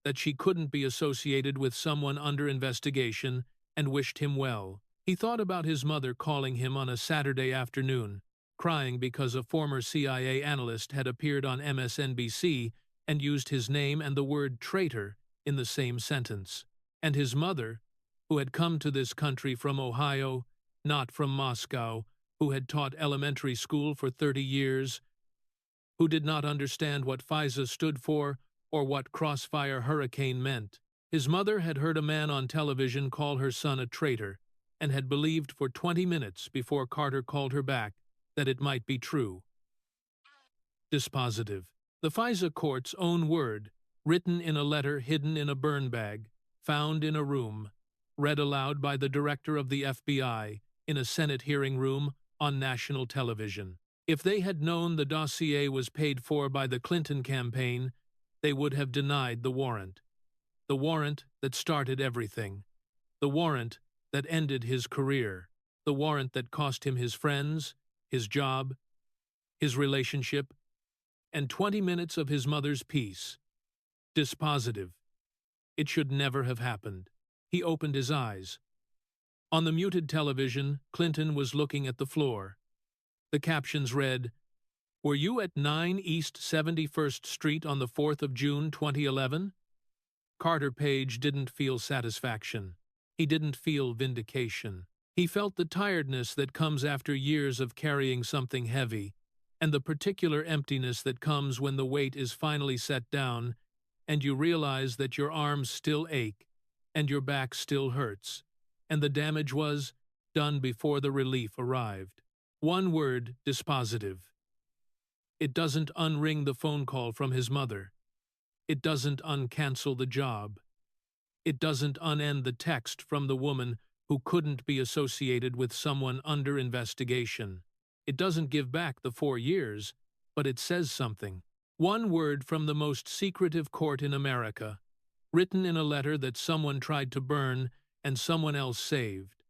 that she couldn't be associated with someone under investigation and wished him well. He thought about his mother calling him on a Saturday afternoon, crying because a former CIA analyst had appeared on MSNBC and used his name and the word traitor in the same sentence. And his mother, who had come to this country from Ohio, not from Moscow, who had taught elementary school for 30 years, who did not understand what FISA stood for or what Crossfire Hurricane meant. His mother had heard a man on television call her son a traitor and had believed for 20 minutes before Carter called her back that it might be true. Dispositive. The FISA court's own word, written in a letter hidden in a burn bag, found in a room, read aloud by the director of the FBI in a Senate hearing room on national television. If they had known the dossier was paid for by the Clinton campaign, they would have denied the warrant. The warrant that started everything. The warrant that ended his career. The warrant that cost him his friends, his job, his relationship, and 20 minutes of his mother's peace. Dispositive. It should never have happened. He opened his eyes. On the muted television, Clinton was looking at the floor. The captions read, "Were you at 9 East 71st Street on the 4th of June 2011? Carter Page didn't feel satisfaction. He didn't feel vindication. He felt the tiredness that comes after years of carrying something heavy, and the particular emptiness that comes when the weight is finally set down and you realize that your arms still ache and your back still hurts, and the damage was done before the relief arrived. One word, dispositive. It doesn't unring the phone call from his mother. It doesn't uncancel the job. It doesn't unend the text from the woman who couldn't be associated with someone under investigation. It doesn't give back the 4 years, but it says something. One word from the most secretive court in America, written in a letter that someone tried to burn and someone else saved.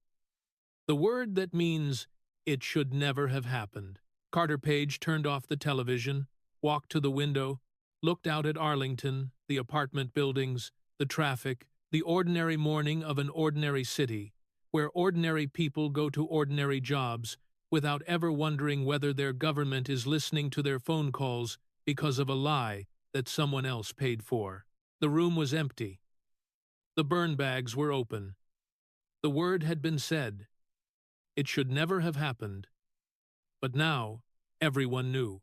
The word that means it should never have happened. Carter Page turned off the television, walked to the window, looked out at Arlington, the apartment buildings, the traffic, the ordinary morning of an ordinary city, where ordinary people go to ordinary jobs without ever wondering whether their government is listening to their phone calls because of a lie that someone else paid for. The room was empty. The burn bags were open. The word had been said. It should never have happened. But now, everyone knew.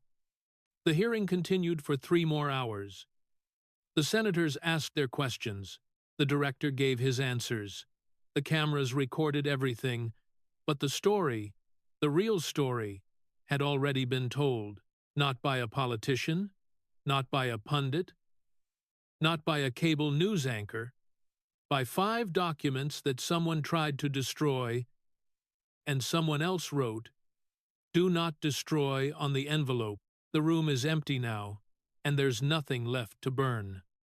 The hearing continued for 3 more hours. The senators asked their questions. The director gave his answers. The cameras recorded everything, but the story, the real story, had already been told. Not by a politician, not by a pundit, not by a cable news anchor, by 5 documents that someone tried to destroy, and someone else wrote, "Do not destroy" on the envelope. The room is empty now, and there's nothing left to burn.